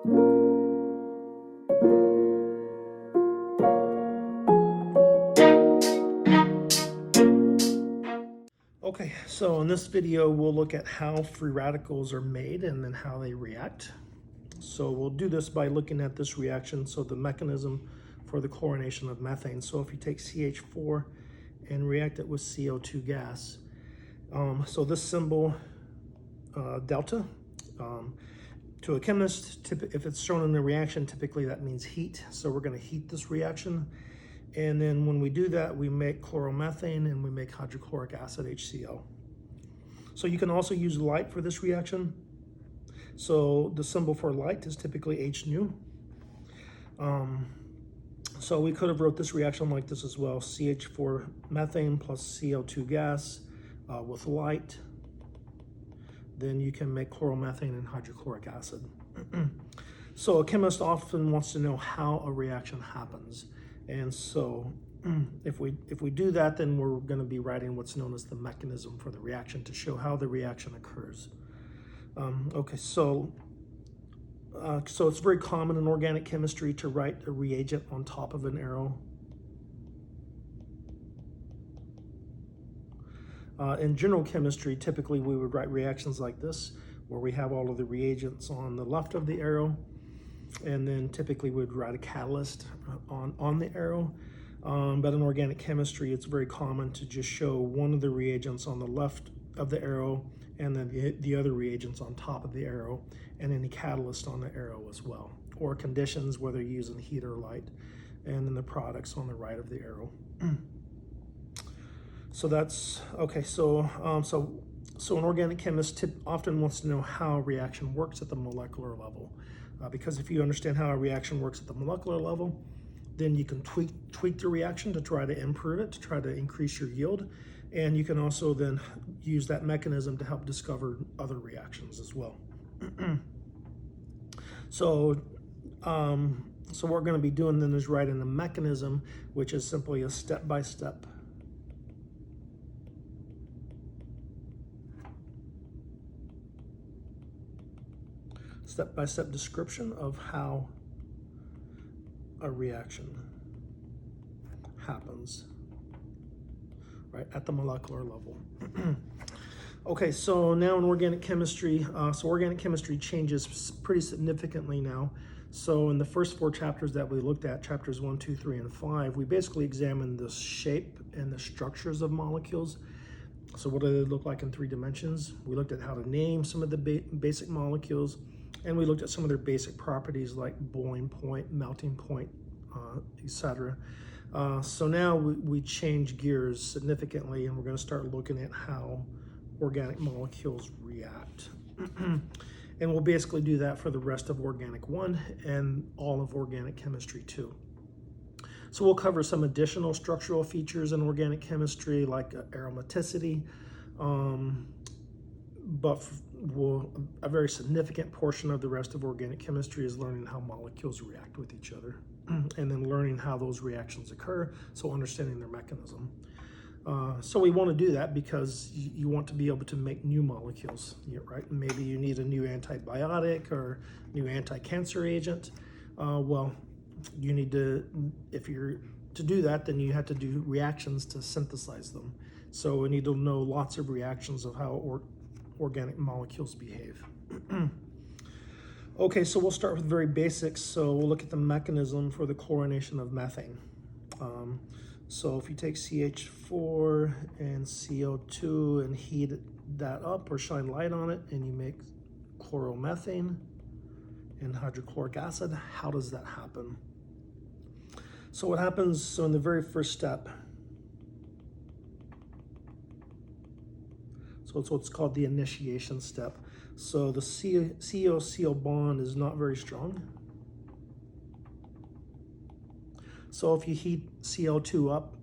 Okay, so in this video, we'll look at how free radicals are made and then how they react. So we'll do this by looking at this reaction, so the mechanism for the chlorination of methane. So if you take CH4 and react it with CO2 gas, so this symbol, delta, to a chemist, if it's shown in the reaction, typically that means heat. So we're going to heat this reaction. And then when we do that, we make chloromethane and we make hydrochloric acid, HCl. So you can also use light for this reaction. So the symbol for light is typically H nu. So we could have wrote this reaction like this as well: CH4 methane plus CO2 gas with light. Then you can make chloromethane and hydrochloric acid. So a chemist often wants to know how a reaction happens. And so if we do that, then we're going to be writing what's known as the mechanism for the reaction to show how the reaction occurs. Okay, so it's very common in organic chemistry to write a reagent on top of an arrow. In general chemistry, typically we would write reactions like this, where we have all of the reagents on the left of the arrow, and then typically we'd write a catalyst on the arrow. But in organic chemistry, it's very common to just show one of the reagents on the left of the arrow, and then the other reagents on top of the arrow, and any catalyst on the arrow as well, or conditions, whether you're using heat or light, and then the products on the right of the arrow. So that's okay. So an organic chemist often wants to know how a reaction works at the molecular level, because if you understand how a reaction works at the molecular level, then you can tweak the reaction to try to improve it, to try to increase your yield, and you can also then use that mechanism to help discover other reactions as well. So what we're going to be doing then is writing a mechanism, which is simply a step-by-step description of how a reaction happens, right, at the molecular level. Okay, so now in organic chemistry, organic chemistry changes pretty significantly now. So in the first 4 chapters that we looked at, chapters 1, 2, 3, and 5, we basically examined the shape and the structures of molecules. So what do they look like in 3 dimensions? We looked at how to name some of the basic molecules, and we looked at some of their basic properties like boiling point, melting point, etc. So now we change gears significantly, and we're going to start looking at how organic molecules react. And we'll basically do that for the rest of Organic 1 and all of organic chemistry 2. So we'll cover some additional structural features in organic chemistry like aromaticity, but a very significant portion of the rest of organic chemistry is learning how molecules react with each other, and then learning how those reactions occur, so understanding their mechanism. So we want to do that because you want to be able to make new molecules, right? Maybe you need a new antibiotic or new anti-cancer agent. Well, you need to, to do that, then you have to do reactions to synthesize them. So we need to know lots of reactions of how organic molecules behave. Okay, so we'll start with very basics. So we'll look at the mechanism for the chlorination of methane. So if you take CH4 and CO2 and heat that up or shine light on it, and you make chloromethane and hydrochloric acid, how does that happen? So what happens, so in the very first step, so it's what's called the initiation step. So the CO-CO bond is not very strong. So if you heat CO2 up,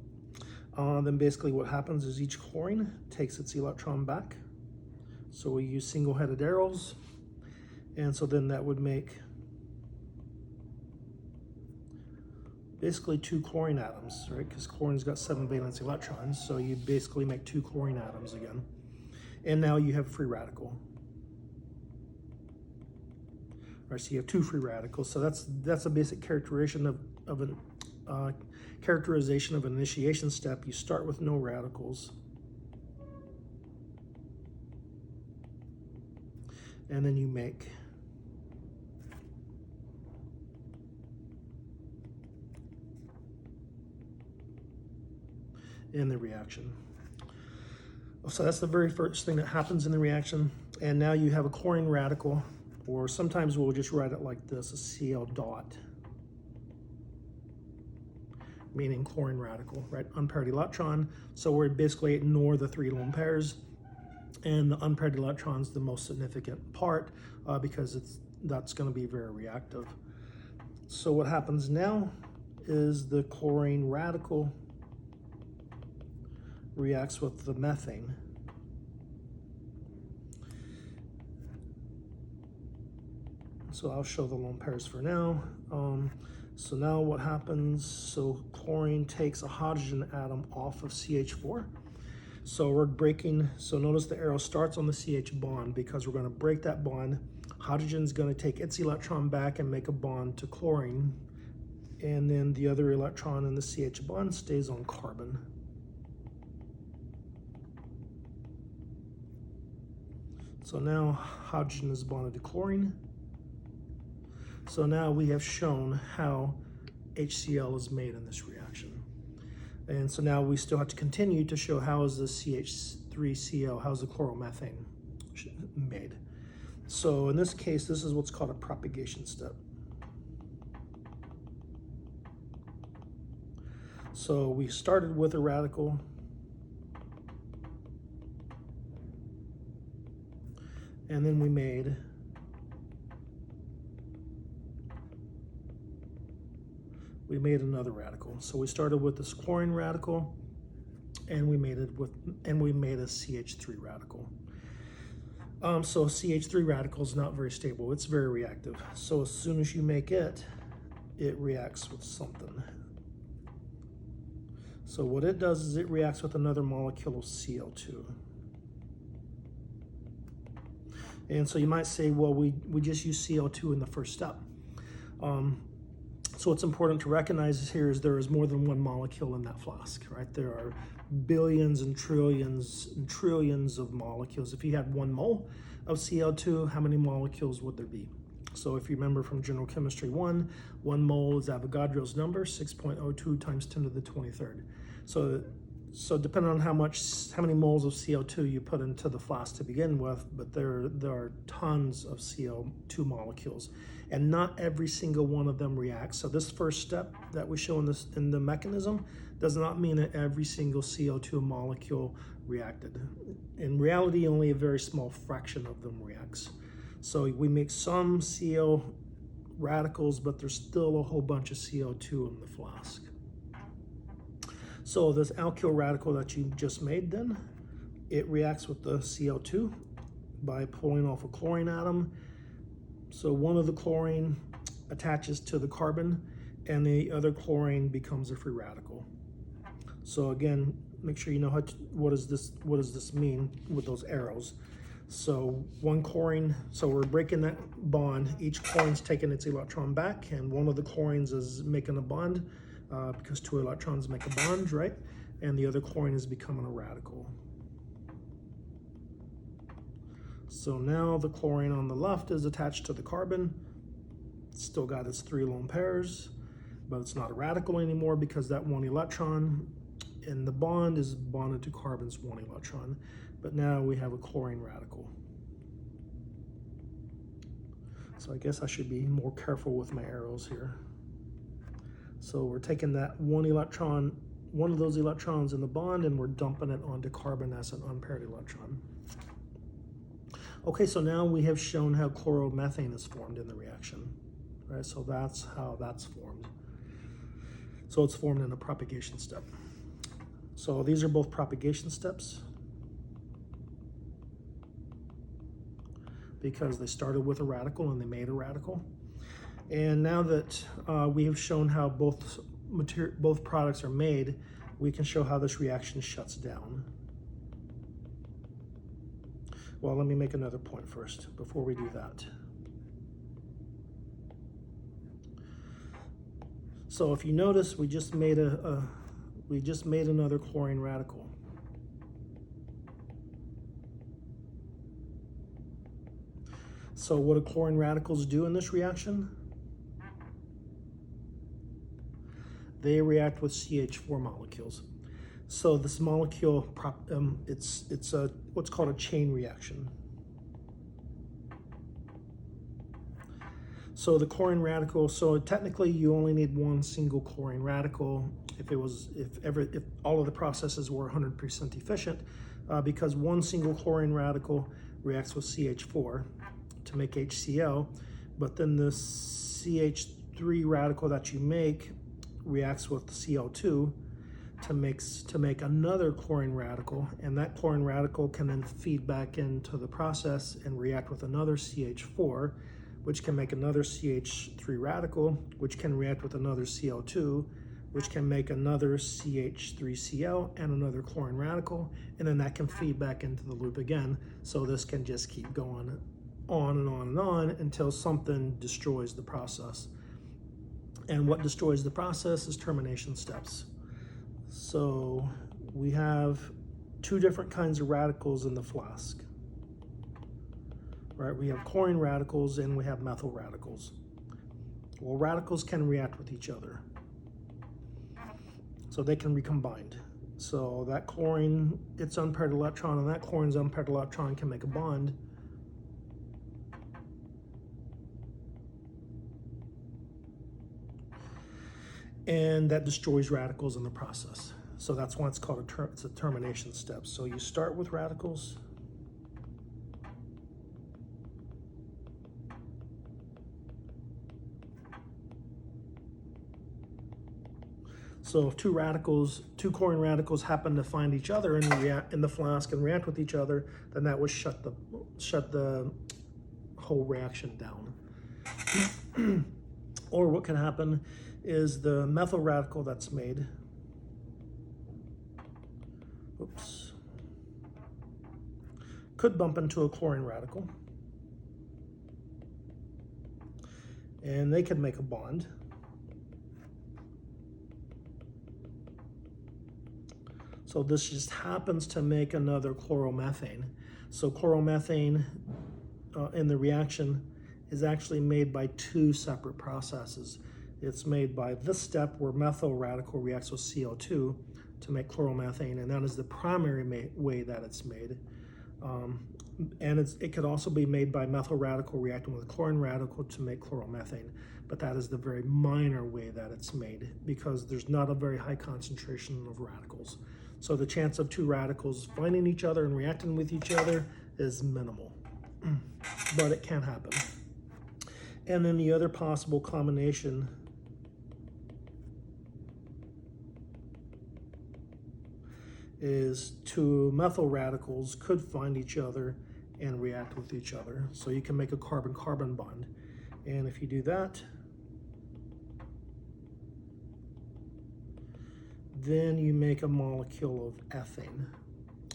then basically what happens is each chlorine takes its electron back. So we use single-headed arrows, and so then that would make basically 2 chlorine atoms, right? Because chlorine's got 7 valence electrons, so you basically make 2 chlorine atoms again. And now you have a free radical. Right, so you have two free radicals. So that's a basic characterization of an characterization of an initiation step. You start with no radicals, and then you make. In the reaction. So that's the very first thing that happens in the reaction. And now you have a chlorine radical, or sometimes we'll just write it like this, a Cl dot, meaning chlorine radical, right? Unpaired electron. So we basically ignore the 3 lone pairs, and the unpaired electron is the most significant part because that's going to be very reactive. So what happens now is the chlorine radical reacts with the methane. So I'll show the lone pairs for now. So now what happens, so chlorine takes a hydrogen atom off of CH4. So we're breaking, so notice the arrow starts on the CH bond because we're going to break that bond. Hydrogen's going to take its electron back and make a bond to chlorine. And then the other electron in the CH bond stays on carbon. So now hydrogen is bonded to chlorine. So now we have shown how HCl is made in this reaction. And so now we still have to continue to show how is the CH3Cl, how's the chloromethane made. So in this case, this is what's called a propagation step. So we started with a radical, and then we made another radical. So we started with this chlorine radical, and we made a CH3 radical. So CH3 radical is not very stable. It's very reactive. So as soon as you make it, it reacts with something. So what it does is it reacts with another molecule of Cl2. And so you might say, well, we just use Cl2 in the first step. So what's important to recognize here is there is more than one molecule in that flask, right? There are billions and trillions of molecules. If you had 1 mole of Cl2, how many molecules would there be? So if you remember from General Chemistry 1 mole is Avogadro's number, 6.02 times 10 to the 23rd. So depending on how many moles of Cl2 you put into the flask to begin with, but there are tons of Cl2 molecules, and not every single one of them reacts. So this first step that we show in the mechanism does not mean that every single Cl2 molecule reacted. In reality, only a very small fraction of them reacts. So we make some Cl radicals, but there's still a whole bunch of Cl2 in the flask. So this alkyl radical that you just made then, it reacts with the Cl2 by pulling off a chlorine atom. So one of the chlorine attaches to the carbon, and the other chlorine becomes a free radical. So again, make sure you know what does this mean with those arrows. So one chlorine, so we're breaking that bond. Each chlorine's taking its electron back, and one of the chlorines is making a bond because 2 electrons make a bond, right? And the other chlorine is becoming a radical. So now the chlorine on the left is attached to the carbon. It's still got its 3 lone pairs, but it's not a radical anymore because that 1 electron in the bond is bonded to carbon's 1 electron. But now we have a chlorine radical. So I guess I should be more careful with my arrows here. So we're taking that 1 electron, one of those electrons in the bond, and we're dumping it onto carbon as an unpaired electron. Okay, so now we have shown how chloromethane is formed in the reaction, right? So that's how that's formed. So it's formed in a propagation step. So these are both propagation steps because they started with a radical and they made a radical. And now that we have shown how both products are made, we can show how this reaction shuts down. Well, let me make another point first before we do that. So if you notice, we just made another chlorine radical. So what do chlorine radicals do in this reaction? They react with CH4 molecules. So this molecule, it's what's called a chain reaction. So the chlorine radical, so technically you only need one single chlorine radical if all of the processes were 100% efficient, because one single chlorine radical reacts with CH4 to make HCl, but then the CH3 radical that you make reacts with Cl2 to make another chlorine radical, and that chlorine radical can then feed back into the process and react with another CH4, which can make another CH3 radical, which can react with another Cl2, which can make another CH3Cl and another chlorine radical, and then that can feed back into the loop again. So this can just keep going on and on and on until something destroys the process. And what destroys the process is termination steps. So we have two different kinds of radicals in the flask. Right, we have chlorine radicals and we have methyl radicals. Well, radicals can react with each other. So they can be combined. So that chlorine, its unpaired electron, and that chlorine's unpaired electron can make a bond. And that destroys radicals in the process. So that's why it's called it's a termination step. So you start with radicals. So if two chlorine radicals happen to find each other in the flask and react with each other, then that would shut the whole reaction down. Or what can happen is the methyl radical that's made, could bump into a chlorine radical, and they could make a bond. So this just happens to make another chloromethane. So chloromethane in the reaction is actually made by two separate processes. It's made by this step where methyl radical reacts with CO2 to make chloromethane, and that is the primary way that it's made. And it could also be made by methyl radical reacting with a chlorine radical to make chloromethane, but that is the very minor way that it's made because there's not a very high concentration of radicals. So the chance of two radicals finding each other and reacting with each other is minimal, but it can happen. And then the other possible combination is two methyl radicals could find each other and react with each other. So you can make a carbon-carbon bond. And if you do that, then you make a molecule of ethane.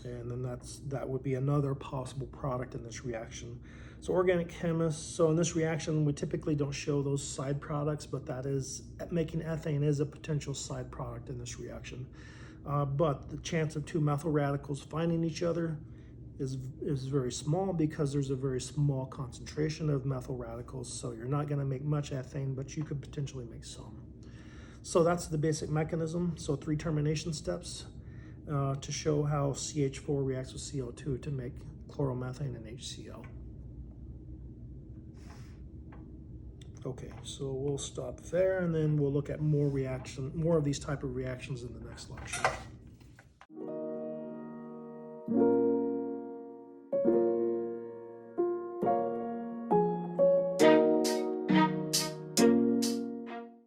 And then that would be another possible product in this reaction. So organic chemists, so in this reaction, we typically don't show those side products, but making ethane is a potential side product in this reaction. But the chance of two methyl radicals finding each other is very small because there's a very small concentration of methyl radicals. So you're not gonna make much ethane, but you could potentially make some. So that's the basic mechanism. So 3 termination steps to show how CH4 reacts with CO2 to make chloromethane and HCl. Okay, so we'll stop there and then we'll look at more of these type of reactions in the next lecture.